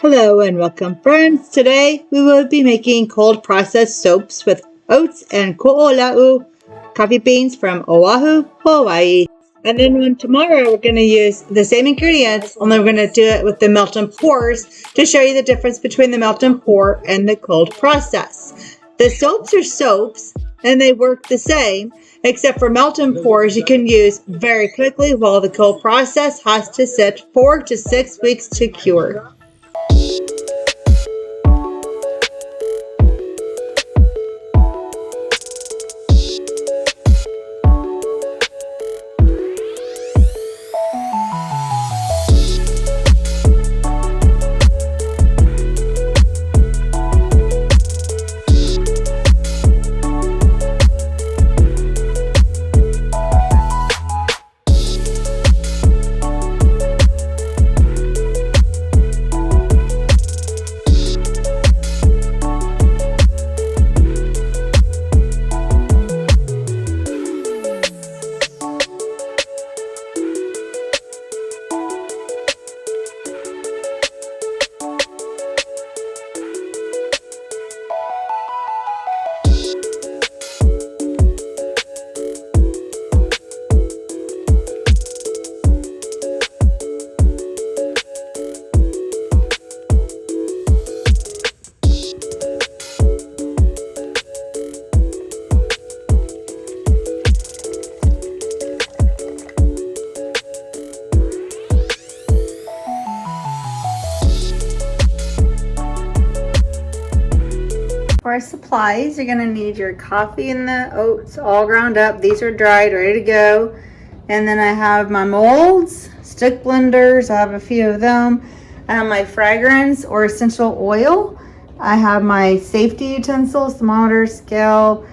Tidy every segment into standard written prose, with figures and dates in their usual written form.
Hello and welcome friends. Today we will be making cold processed soaps with oats and ko'olau coffee beans from Oahu, Hawaii. And then tomorrow we're going to use the same ingredients, only we're going to do it with the melt and pours to show you the difference between the melt and pour and the cold process. The soaps are soaps and they work the same, except for melt and pours you can use very quickly, while the cold process has to sit 4 to 6 weeks to cure. For our supplies, you're going to need your coffee and the oats all ground up. These are dried, ready to go. And then I have my molds, stick blenders. I have a few of them. I have my fragrance or essential oil. I have my safety utensils, thermometer, scale,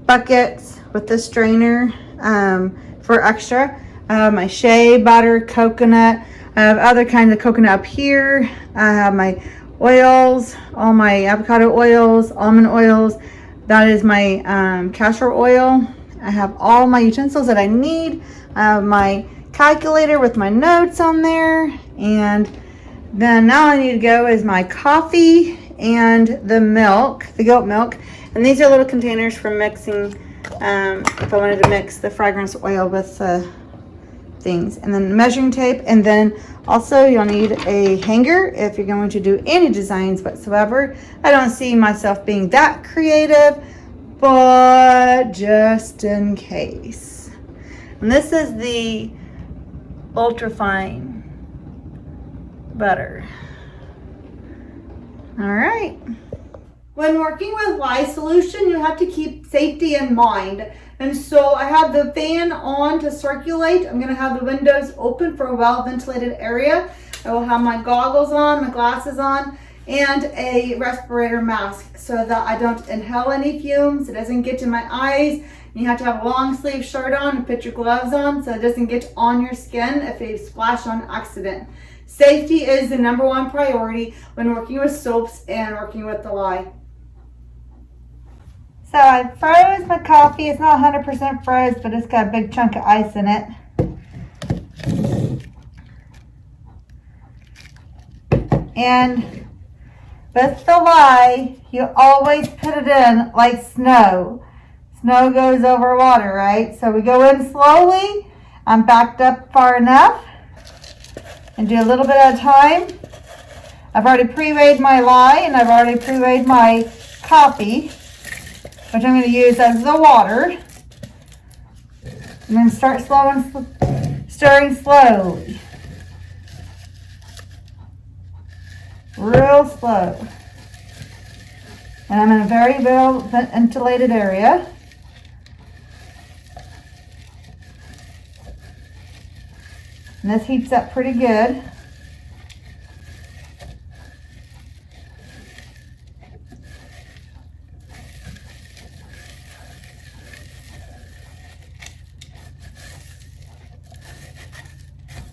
buckets with the strainer for extra. I have my shea butter, coconut. I have other kinds of coconut up here. I have my oils, all my avocado oils, almond oils. That is my castor oil. I have all my utensils that I need. I have my calculator with my notes on there. And then now I need to go is my coffee and the milk, the goat milk. And these are little containers for mixing, if I wanted to mix the fragrance oil with things. And then measuring tape. And then also you'll need a hanger if you're going to do any designs whatsoever. I don't see myself being that creative, but just in case. And this is the ultrafine butter. All right. When working with lye solution, you have to keep safety in mind. And so I have the fan on to circulate. I'm going to have the windows open for a well-ventilated area. I will have my goggles on, my glasses on, and a respirator mask so that I don't inhale any fumes. It doesn't get to my eyes. You have to have a long sleeve shirt on and put your gloves on so it doesn't get on your skin if you splash on accident. Safety is the #1 priority when working with soaps and working with the lye. So I froze my coffee. It's not 100% froze, but it's got a big chunk of ice in it. And with the lye, you always put it in like snow. Snow goes over water, right? So we go in slowly. I'm backed up far enough. And do a little bit at a time. I've already pre-weighed my lye and I've already pre-weighed my coffee, which I'm going to use as the water. And then start stirring slowly. Real slow. And I'm in a very well ventilated area. And this heats up pretty good.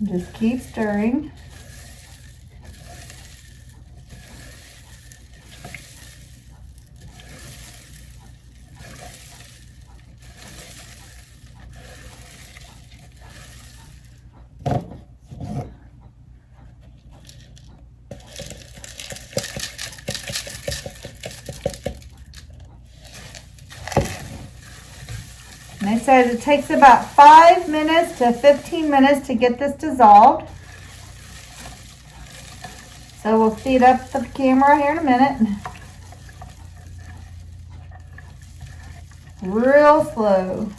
Just keep stirring. And they said it takes about 5 minutes to 15 minutes to get this dissolved. So we'll speed up the camera here in a minute. Real slow.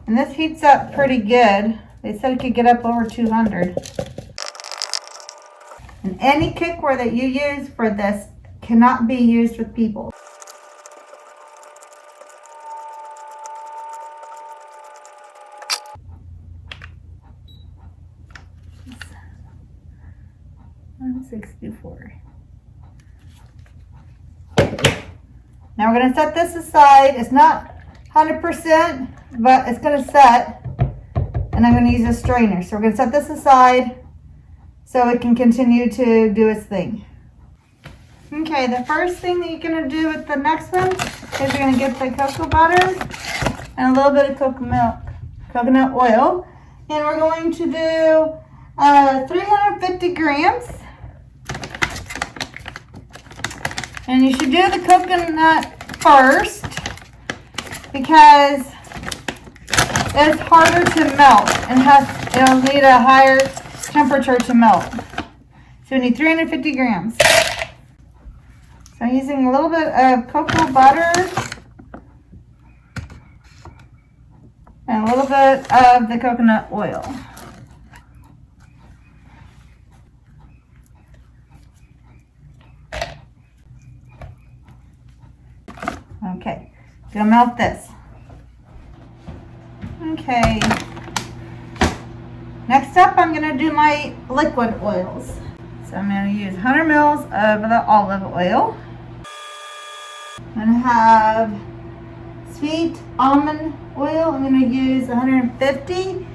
And this heats up pretty good. They said it could get up over 200. And any cookware that you use for this cannot be used with people. $164. Now we're going to set this aside. It's not 100%, but it's going to set. And I'm going to use a strainer. So we're going to set this aside so it can continue to do its thing. Okay, the first thing that you're going to do with the next one is you're going to get the cocoa butter and a little bit of coconut oil. And we're going to do 350 grams. And you should do the coconut first because it's harder to melt and it'll need a higher temperature to melt. So we need 350 grams. So I'm using a little bit of cocoa butter and a little bit of the coconut oil. Okay, gonna melt this. Okay. Next up, I'm gonna do my liquid oils. So I'm gonna use 100 mils of the olive oil. I'm gonna have sweet almond oil. I'm gonna use 150.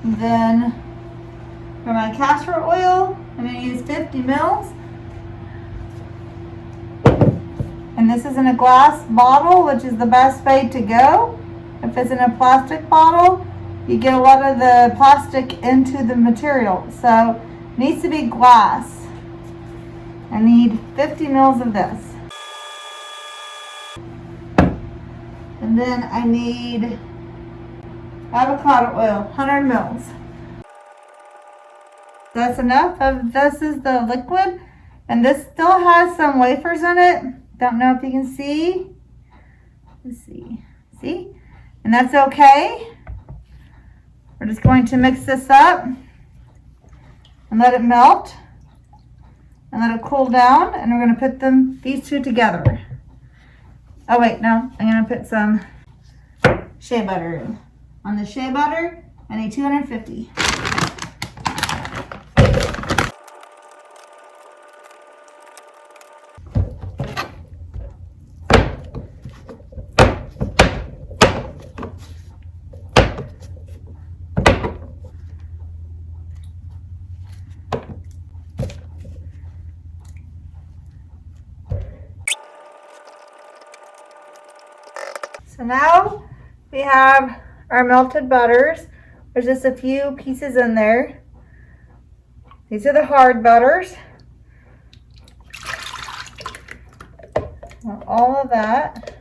Then for my castor oil, I'm going to use 50 mils. And this is in a glass bottle, which is the best way to go. If it's in a plastic bottle, you get a lot of the plastic into the material. So it needs to be glass. I need 50 mils of this. And then I need avocado oil, 100 mils. That's enough of this is the liquid, and this still has some wafers in it. Don't know if you can see. Let's see. See? And that's okay. We're just going to mix this up and let it melt and let it cool down, and we're going to put these two together. Oh wait, no, I'm going to put some shea butter in. On the shea butter, I need 250. So now we have our melted butters. There's just a few pieces in there. These are the hard butters. All of that.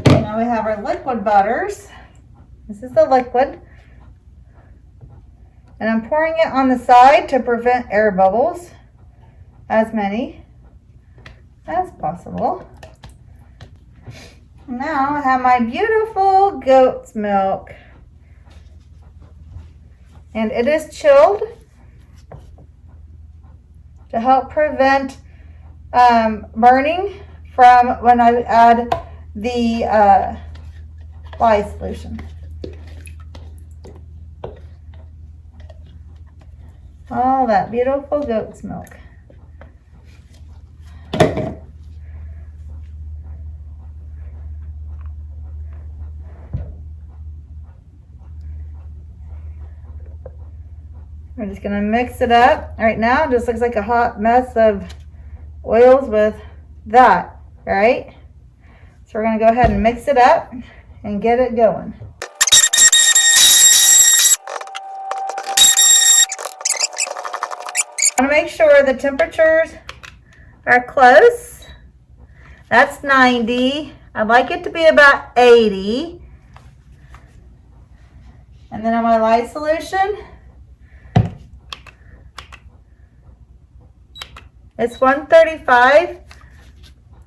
Now we have our liquid butters. This is the liquid. And I'm pouring it on the side to prevent air bubbles. As many as possible. Now I have my beautiful goat's milk. And it is chilled to help prevent burning from when I add the lye solution. All that beautiful goat's milk. We're just gonna mix it up. Right now, it just looks like a hot mess of oils with that, right? So we're gonna go ahead and mix it up and get it going. I want to make sure the temperatures are close. That's 90. I'd like it to be about 80. And then on my lye solution, it's 135.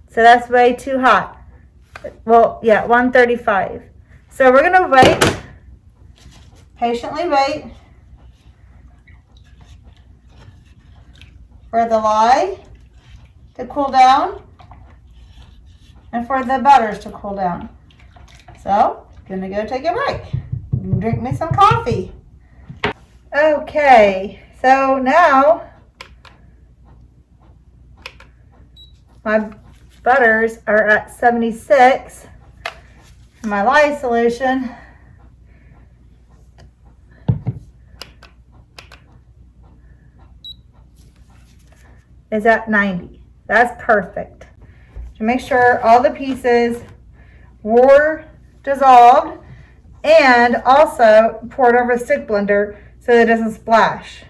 So that's way too hot. Well, yeah, 135. So we're gonna wait, patiently wait for the lye to cool down and for the butters to cool down. So, gonna go take a break and drink me some coffee. Okay, so now my butters are at 76. My lye solution is at 90. That's perfect. To make sure all the pieces were dissolved and also poured over a stick blender so that it doesn't splash.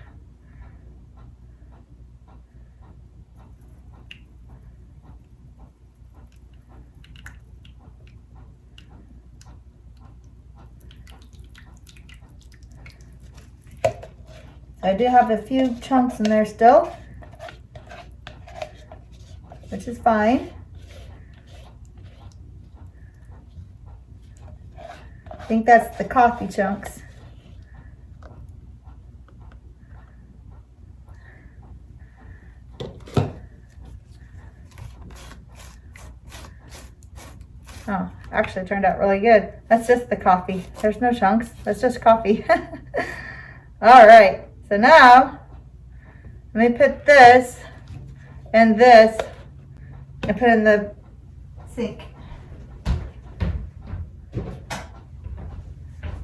I do have a few chunks in there still, which is fine. I think that's the coffee chunks. Oh, actually it turned out really good. That's just the coffee. There's no chunks. That's just coffee. All right. So now, let me put this and this and put it in the sink.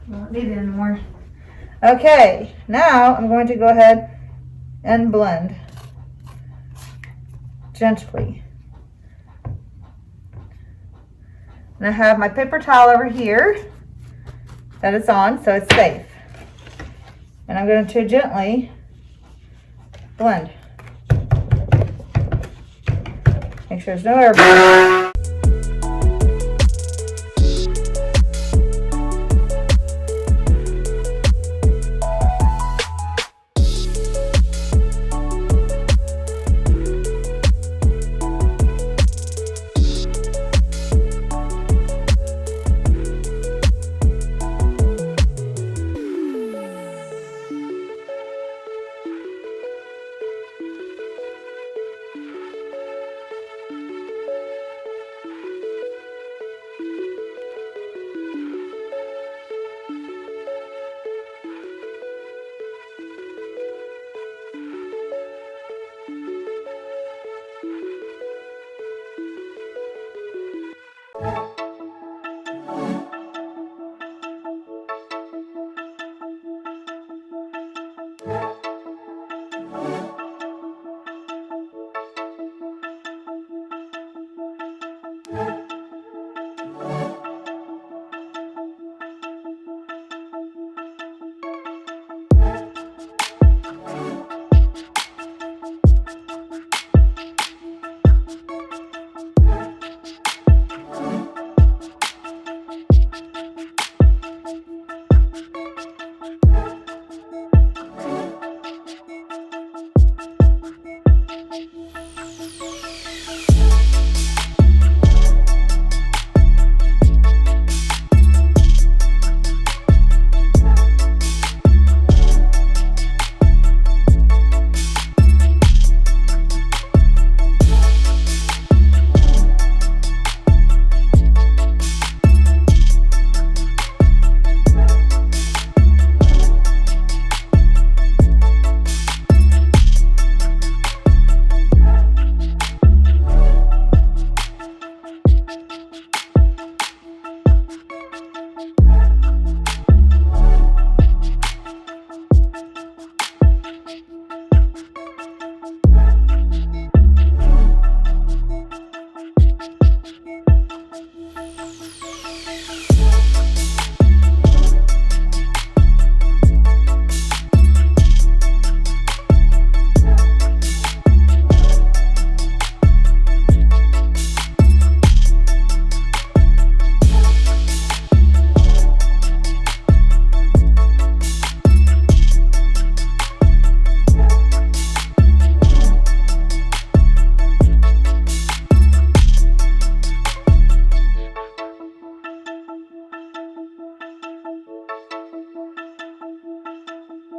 Don't need it anymore. Okay, now I'm going to go ahead and blend gently. And I have my paper towel over here that it's on, so it's safe. And I'm going to gently blend. Make sure there's no air bubbles.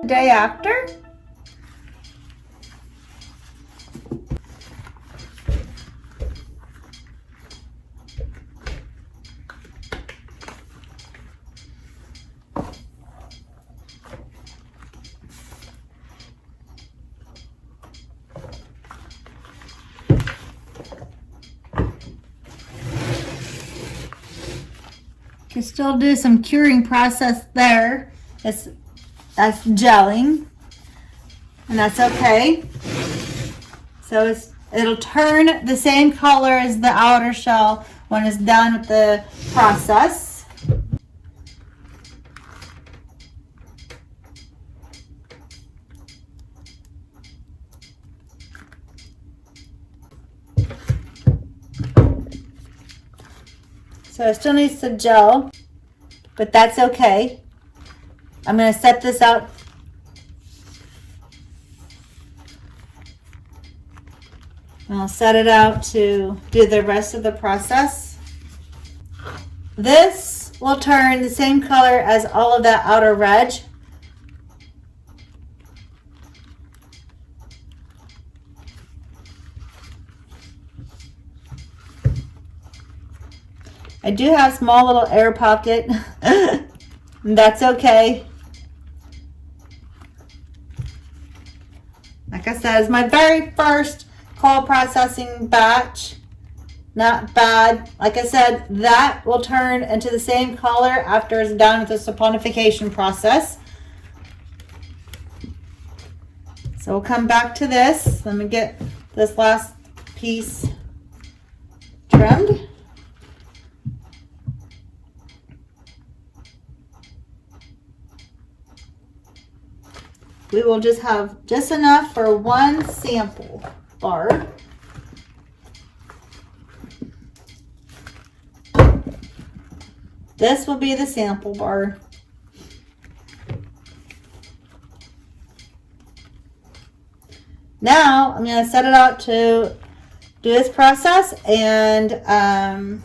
The day after. Can still do some curing process there. That's gelling, and that's okay. So it'll turn the same color as the outer shell when it's done with the process. So it still needs to gel, but that's okay. I'm going to set this out. I'll set it out to do the rest of the process. This will turn the same color as all of that outer reg. I do have a small little air pocket. That's okay. Like I said, it's my very first cold processing batch. Not bad. Like I said, that will turn into the same color after it's done with the saponification process. So we'll come back to this. Let me get this last piece trimmed. We will just have just enough for one sample bar. This will be the sample bar. Now I'm going to set it out to do this process, and let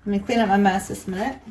me clean up my mess this minute.